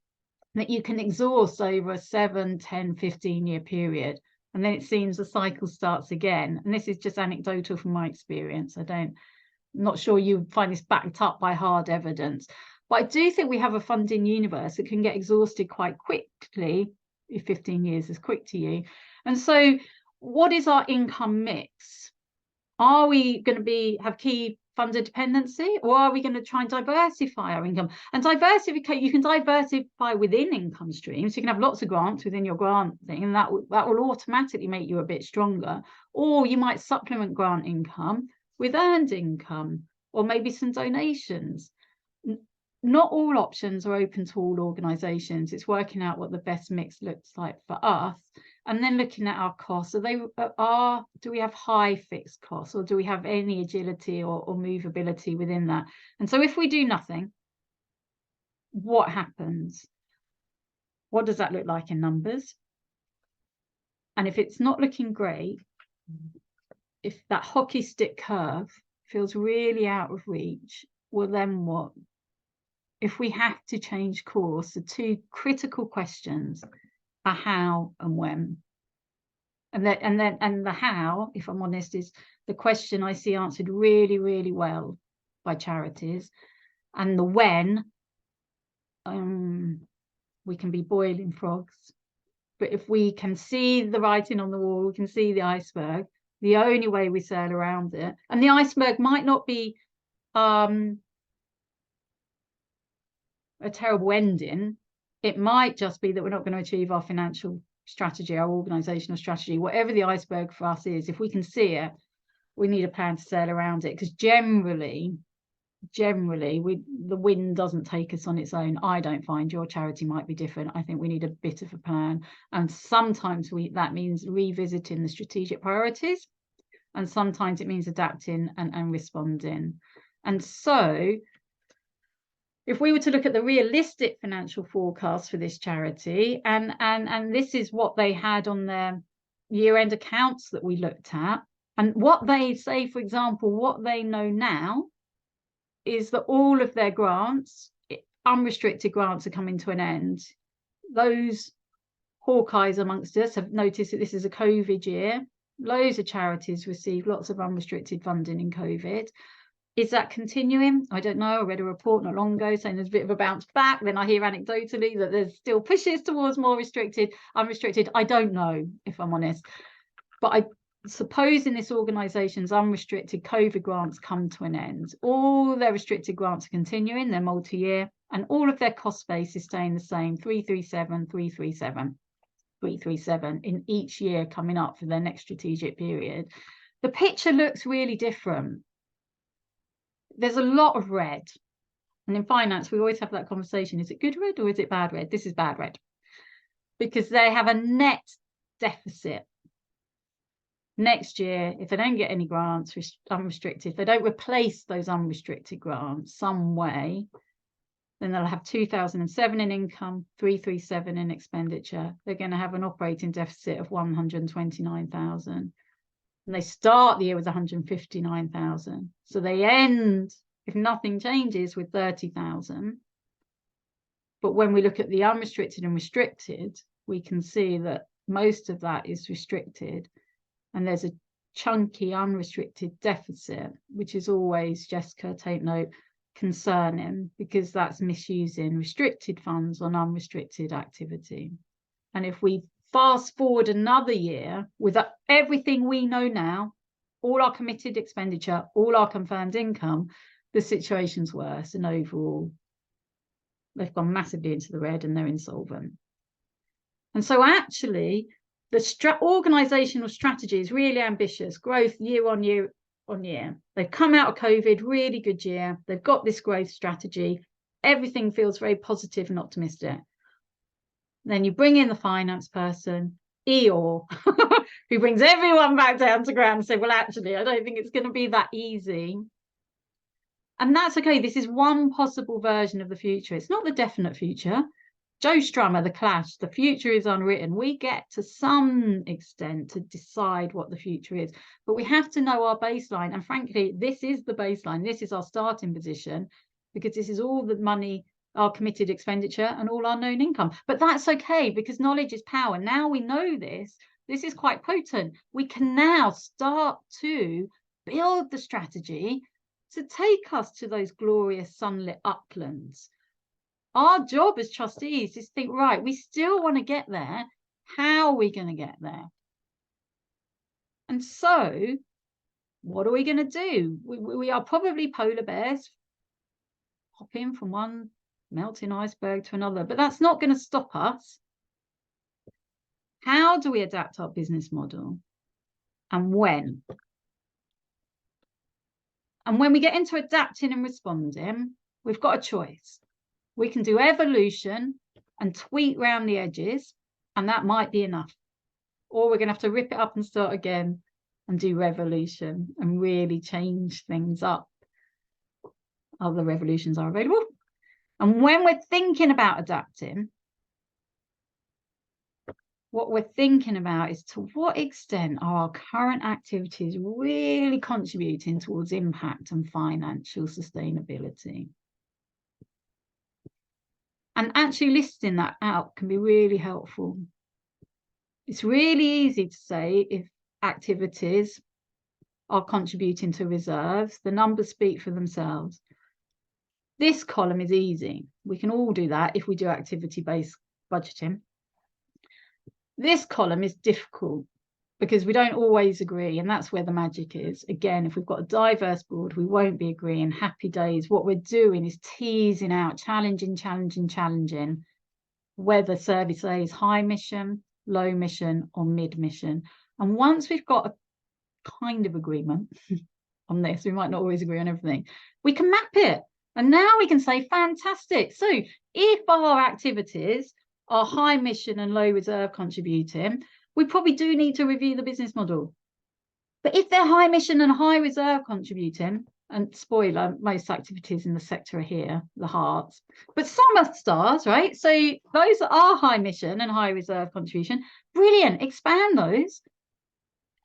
that you can exhaust over a 7, 10, 15-year period. And then it seems the cycle starts again. And this is just anecdotal from my experience. I'm not sure you find this backed up by hard evidence. But I do think we have a funding universe that can get exhausted quite quickly, if 15 years is quick to you. And so what is our income mix? Are we going to have key funder dependency, or are we going to try and diversify our income? And you can diversify within income streams. You can have lots of grants within your grant thing, and that will automatically make you a bit stronger. Or you might supplement grant income with earned income, or maybe some donations. Not all options are open to all organisations. It's working out what the best mix looks like for us, and then looking at our costs. Do we have high fixed costs, or do we have any agility or movability within that? And so if we do nothing, what happens? What does that look like in numbers? And if it's not looking great, if that hockey stick curve feels really out of reach, well, then what? If we have to change course, the two critical questions are how and when. And the how, if I'm honest, is the question I see answered really, really well by charities. And the when, we can be boiling frogs. But if we can see the writing on the wall, we can see the iceberg, the only way we sail around it. And the iceberg might not be a terrible ending. It might just be that we're not going to achieve our financial strategy, our organizational strategy, whatever the iceberg for us is. If we can see it, we need a plan to sail around it, because generally the wind doesn't take us on its own. I don't find. Your charity might be different. I think we need a bit of a plan, and sometimes that means revisiting the strategic priorities, and sometimes it means adapting and responding. And so if we were to look at the realistic financial forecast for this charity, and this is what they had on their year-end accounts that we looked at, and what they say, for example, what they know now is that all of their grants, unrestricted grants, are coming to an end. Those Hawkeyes amongst us have noticed that this is a COVID year. Loads of charities received lots of unrestricted funding in COVID. Is that continuing? I don't know. I read a report not long ago saying there's a bit of a bounce back. Then I hear anecdotally that there's still pushes towards more restricted, unrestricted. I don't know, if I'm honest. But I suppose in this organisation's unrestricted COVID grants come to an end. All their restricted grants are continuing. They're multi-year. And all of their cost base is staying the same, 337, 337, 337 in each year coming up for their next strategic period. The picture looks really different. There's a lot of red. And in finance, we always have that conversation. Is it good red or is it bad red? This is bad red. Because they have a net deficit. Next year, if they don't get any grants, unrestricted, if they don't replace those unrestricted grants some way, then they'll have 2007 in income, 337 in expenditure. They're going to have an operating deficit of 129,000. And they start the year with 159,000. So they end, if nothing changes, with 30,000. But when we look at the unrestricted and restricted, we can see that most of that is restricted. And there's a chunky unrestricted deficit, which is always, Jessica, take note, concerning, because that's misusing restricted funds on unrestricted activity. And if we fast forward another year with everything we know now, all our committed expenditure, all our confirmed income, the situation's worse, and overall they've gone massively into the red and they're insolvent. And so actually the organisational strategy is really ambitious, growth year on year on year. They've come out of COVID, really good year. They've got this growth strategy. Everything feels very positive and optimistic. Then you bring in the finance person, Eeyore, who brings everyone back down to ground and say, well, actually, I don't think it's going to be that easy. And that's okay. This is one possible version of the future. It's not the definite future. Joe Strummer, The Clash, the future is unwritten. We get to some extent to decide what the future is, but we have to know our baseline. And frankly, this is the baseline. This is our starting position, because this is all the money, our committed expenditure and all our known income. But that's okay, because knowledge is power. Now we know this. This is quite potent. We can now start to build the strategy to take us to those glorious sunlit uplands. Our job as trustees is to think, right, we still want to get there. How are we going to get there? And so what are we going to do? We are probably polar bears, hopping from one melting iceberg to another, but that's not going to stop us. How do we adapt our business model, and when? And when we get into adapting and responding, we've got a choice. We can do evolution and tweak around the edges, and that might be enough. Or we're going to have to rip it up and start again and do revolution and really change things up. Other revolutions are available. And when we're thinking about adapting, what we're thinking about is to what extent are our current activities really contributing towards impact and financial sustainability? And actually listing that out can be really helpful. It's really easy to say if activities are contributing to reserves. The numbers speak for themselves. This column is easy. We can all do that if we do activity-based budgeting. This column is difficult because we don't always agree, and that's where the magic is. Again, if we've got a diverse board, we won't be agreeing. Happy days. What we're doing is teasing out, challenging, whether service A is high mission, low mission, or mid mission. And once we've got a kind of agreement on this, we might not always agree on everything, we can map it. And now we can say, fantastic. So if our activities are high mission and low reserve contributing, we probably do need to review the business model. But if they're high mission and high reserve contributing, and spoiler, most activities in the sector are here, the hearts, but some are stars, right? So those that are high mission and high reserve contribution, brilliant, expand those.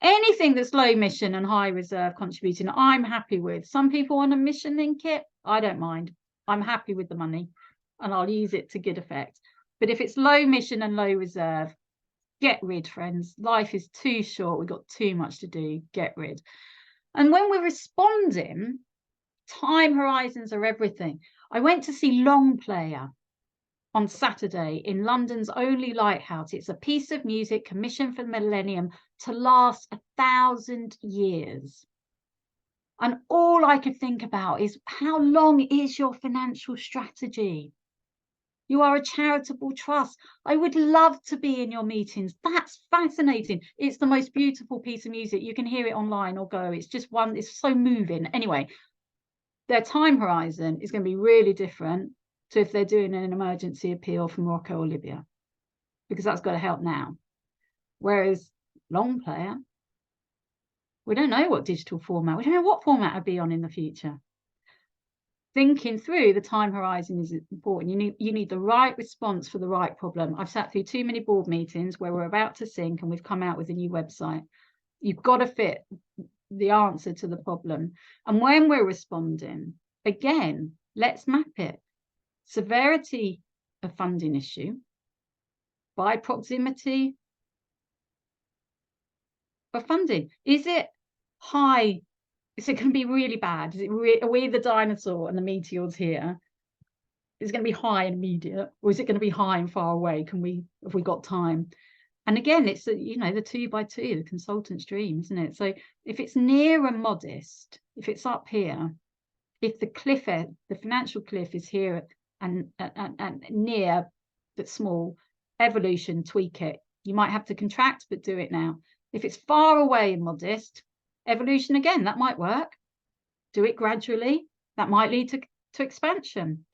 Anything that's low mission and high reserve contributing, I'm happy with. Some people want a mission link it. I don't mind. I'm happy with the money and I'll use it to good effect. But if it's low mission and low reserve, get rid, friends. Life is too short. We've got too much to do. Get rid. And when we're responding Time horizons are everything. I went to see Long Player on Saturday in London's only lighthouse. It's a piece of music commissioned for the millennium to last 1,000 years. And all I could think about is, how long is your financial strategy? You are a charitable trust. I would love to be in your meetings. That's fascinating. It's the most beautiful piece of music. You can hear it online or go. It's just one, it's so moving. Anyway, their time horizon is going to be really different to if they're doing an emergency appeal from Morocco or Libya, because that's got to help now. Whereas Long Player, we don't know what digital format, we don't know what format it'll be on in the future. Thinking through the time horizon is important. You need the right response for the right problem. I've sat through too many board meetings where we're about to sync and we've come out with a new website. You've got to fit the answer to the problem. And when we're responding, again, let's map it. Severity of funding issue by proximity of funding. Is it high? Is it going to be really bad? Is it are we the dinosaur and the meteor's here? Is it going to be high and immediate, or is it going to be high and far away? Have we got time? And again, it's the 2x2, the consultant's dream, isn't it? So if it's near and modest, if it's up here, if the cliff, the financial cliff is here and near but small, evolution, tweak it. You might have to contract, but do it now. If it's far away and modest, evolution again, that might work. Do it gradually. That might lead to expansion.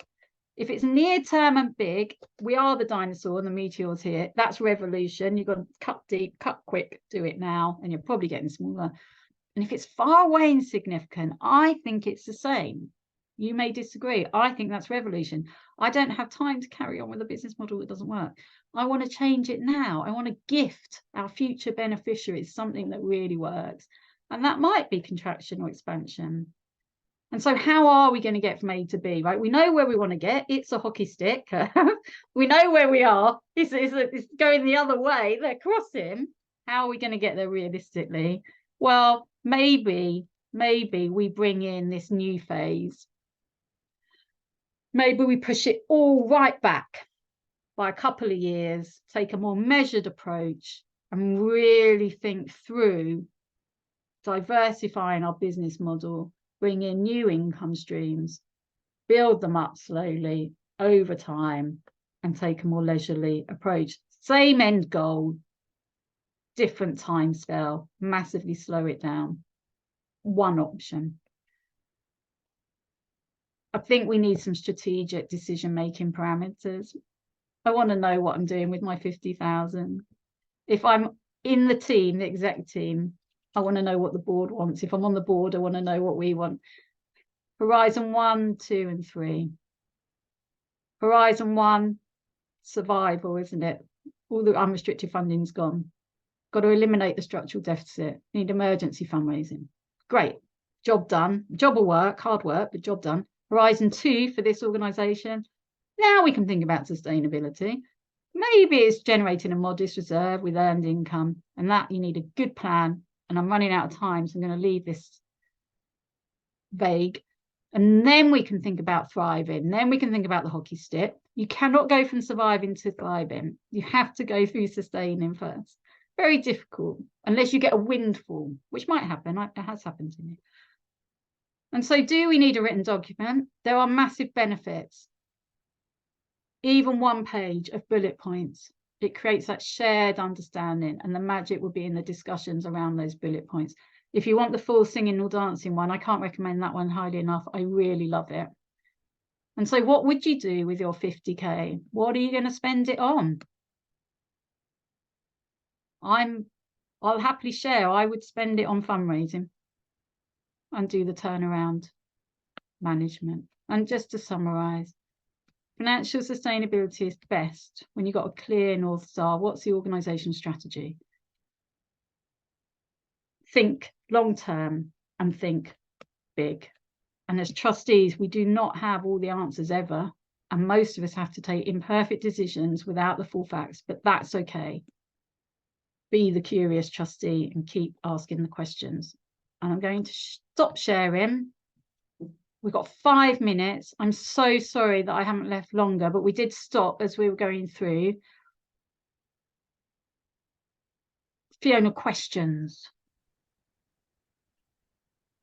If it's near term and big, we are the dinosaur and the meteor's here. That's revolution. You've got to cut deep, cut quick, do it now, and you're probably getting smaller. And if it's far away and significant, I think it's the same. You may disagree. I think that's revolution. I don't have time to carry on with a business model that doesn't work. I want to change it now. I want to gift our future beneficiaries something that really works. And that might be contraction or expansion. And so how are we going to get from A to B, right? We know where we want to get. It's a hockey stick. We know where we are. It's going the other way. They're crossing. How are we going to get there realistically? Well, maybe we bring in this new phase. Maybe we push it all right back by a couple of years, take a more measured approach and really think through diversifying our business model, bring in new income streams, build them up slowly over time and take a more leisurely approach. Same end goal, different time scale, massively slow it down. One option. I think we need some strategic decision-making parameters. I want to know what I'm doing with my 50,000. If I'm in the team, the exec team, I want to know what the board wants. If I'm on the board, I want to know what we want. Horizon 1, 2, and 3. Horizon 1, survival, isn't it? All the unrestricted funding's gone. Got to eliminate the structural deficit. Need emergency fundraising. Great. Job done. Job will work, hard work, but job done. Horizon 2 for this organisation. Now we can think about sustainability. Maybe it's generating a modest reserve with earned income, and that you need a good plan. And I'm running out of time, so I'm going to leave this vague. And then we can think about thriving. Then we can think about the hockey stick. You cannot go from surviving to thriving. You have to go through sustaining first. Very difficult, unless you get a windfall, which might happen. It has happened to me. And so do we need a written document? There are massive benefits. Even one page of bullet points. It creates that shared understanding, and the magic will be in the discussions around those bullet points. If you want the full singing or dancing one, I can't recommend that one highly enough. I really love it. And so what would you do with your 50K? What are you going to spend it on? I'll happily share. I would spend it on fundraising and do the turnaround management. And just to summarize, financial sustainability is best when you've got a clear North Star. What's the organisation strategy? Think long term and think big. And as trustees, we do not have all the answers ever. And most of us have to take imperfect decisions without the full facts, but that's okay. Be the curious trustee and keep asking the questions. And I'm going to stop sharing We've got 5 minutes. I'm so sorry that I haven't left longer, but we did stop as we were going through. Fiona, questions?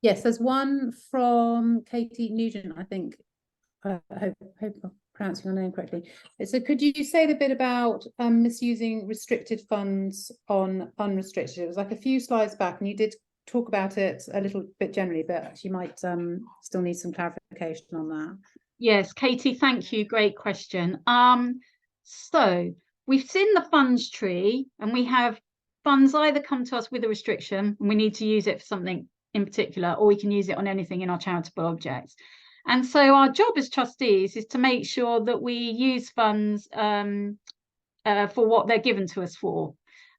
Yes, there's one from Katie Nugent, I think. I hope I'm pronouncing your name correctly. So could you say a bit about misusing restricted funds on unrestricted? It was like a few slides back and you did talk about it a little bit generally, but you might still need some clarification on that. Yes, Katie, thank you. Great question. So we've seen the funds tree, and we have funds either come to us with a restriction and we need to use it for something in particular, or we can use it on anything in our charitable objects. And so our job as trustees is to make sure that we use funds for what they're given to us for.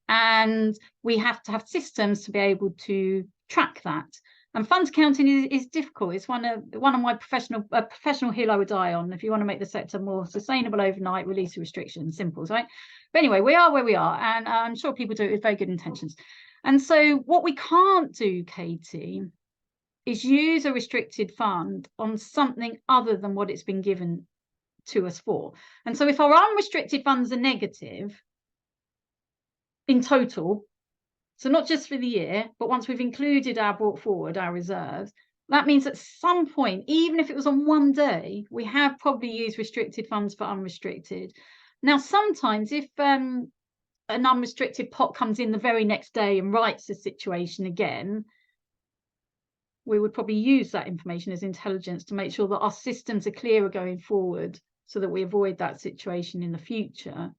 And we have to have systems to be able to track that. And funds counting is difficult. It's one of my professional hill I would die on. If you want to make the sector more sustainable overnight, release the restrictions, simple, right? But anyway, we are where we are, and I'm sure people do it with very good intentions. And so what we can't do, Katie, is use a restricted fund on something other than what it's been given to us for. And so if our unrestricted funds are negative in total, so not just for the year, but once we've included our brought forward, our reserves, that means at some point, even if it was on one day, we have probably used restricted funds for unrestricted. Now, sometimes if an unrestricted pot comes in the very next day and rights the situation again, we would probably use that information as intelligence to make sure that our systems are clearer going forward so that we avoid that situation in the future.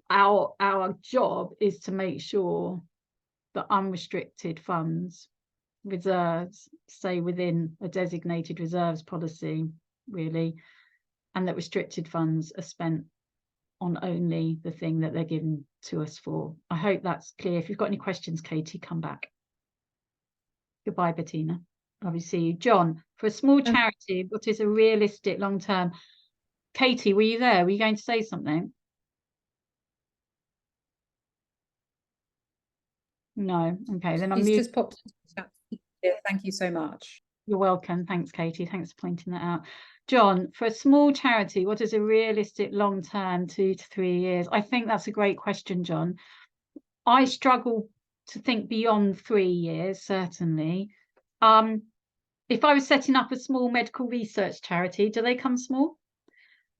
Our job is to make sure that unrestricted funds, reserves, stay within a designated reserves policy, really, and that restricted funds are spent on only the thing that they're given to us for. I hope that's clear. If you've got any questions, Katie, come back. Goodbye, Bettina. Lovely to see you. John, for a small charity, what is a realistic long term? Katie, were you there? Were you going to say something? No. Okay, then I'm just popped into the chat. Yeah, thank you so much. You're welcome. Thanks, Katie. Thanks for pointing that out. John, for a small charity, what is a realistic long term, 2 to 3 years? I think that's a great question, John. I struggle to think beyond 3 years, certainly. If I was setting up a small medical research charity, do they come small?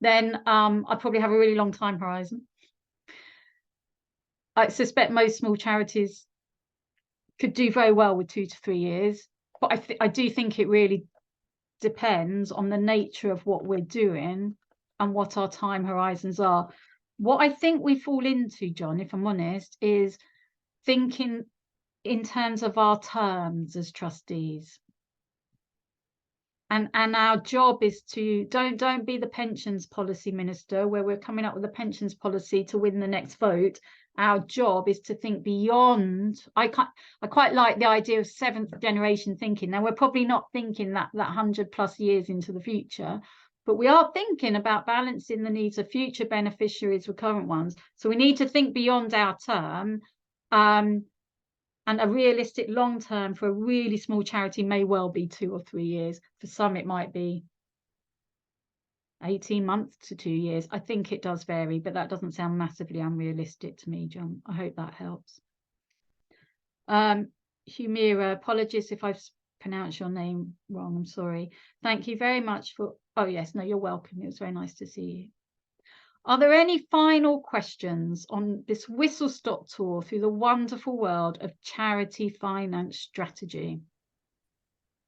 Then I'd probably have a really long time horizon. I suspect most small charities could do very well with 2 to 3 years, but I do think it really depends on the nature of what we're doing and what our time horizons are. What I think we fall into, John, if I'm honest, is thinking in terms of our terms as trustees. And our job is to don't be the pensions policy minister where we're coming up with a pensions policy to win the next vote. Our job is to think beyond. I quite like the idea of 7th generation thinking. Now, we're probably not thinking that 100+ years into the future, but we are thinking about balancing the needs of future beneficiaries with current ones. So we need to think beyond our term. And a realistic long term for a really small charity may well be 2 or 3 years. For some, it might be 18 months to 2 years. I think it does vary, but that doesn't sound massively unrealistic to me, John. I hope that helps. Humira, apologies if I've pronounced your name wrong. I'm sorry. Thank you very much for. Oh, yes. No, you're welcome. It was very nice to see you. Are there any final questions on this whistle-stop tour through the wonderful world of charity finance strategy?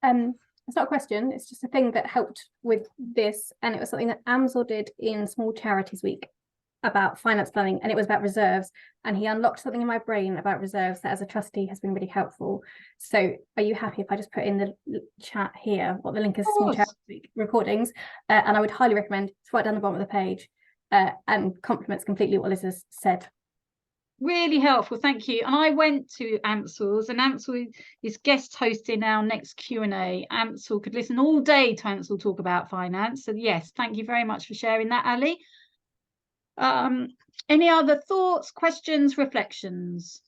It's not a question, it's just a thing that helped with this, and it was something that Amsel did in Small Charities Week about finance planning, and it was about reserves, and he unlocked something in my brain about reserves that as a trustee has been really helpful. So are you happy if I just put in the chat here what the link is to Small Charities Week recordings? And I would highly recommend, it's right down the bottom of the page. And complements completely what Liz has said. Really helpful, thank you. And I went to Amsel's, and Amsel is guest hosting our next Q&A. Amsel could listen all day to Amsel talk about finance. So yes, thank you very much for sharing that, Ali. Any other thoughts, questions, reflections?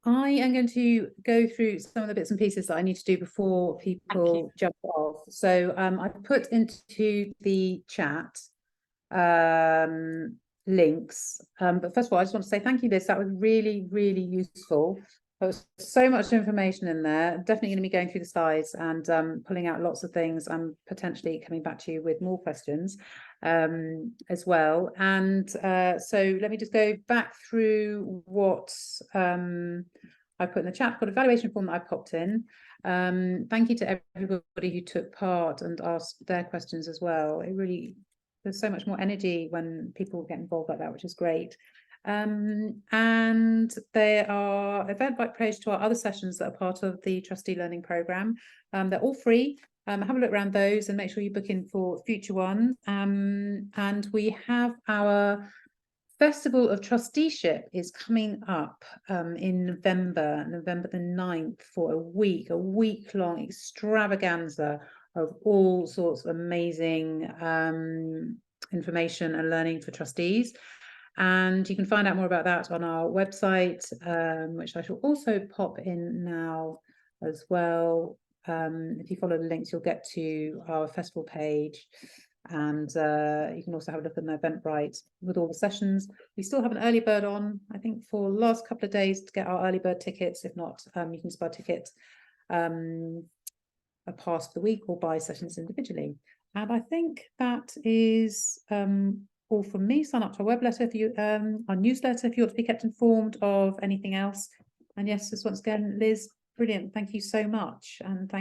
I am going to go through some of the bits and pieces that I need to do before people jump off. So I've put into the chat links. But first of all, I just want to say thank you, Liz. That was really, really useful. There was so much information in there. Definitely going to be going through the slides and pulling out lots of things and potentially coming back to you with more questions as well. And so let me just go back through what I put in the chat. I've got a valuation form that I popped in. Thank you to everybody who took part and asked their questions as well. It really, there's so much more energy when people get involved like that, which is great. And there are Eventbrite page to our other sessions that are part of the Trustee Learning Programme. They're all free. Have a look around those and make sure you book in for future ones. And we have our Festival of Trusteeship is coming up in November the 9th, for a week-long extravaganza of all sorts of amazing information and learning for trustees. And you can find out more about that on our website, which I shall also pop in now as well. If you follow the links, you'll get to our festival page. And you can also have a look at the Eventbrite with all the sessions. We still have an early bird on, I think, for the last couple of days to get our early bird tickets. If not, you can just buy a ticket, a pass for the week, or buy sessions individually. And I think that is all from me. Sign up to our web letter if you our newsletter if you want to be kept informed of anything else. And yes, just once again, Liz, brilliant. Thank you so much. And thank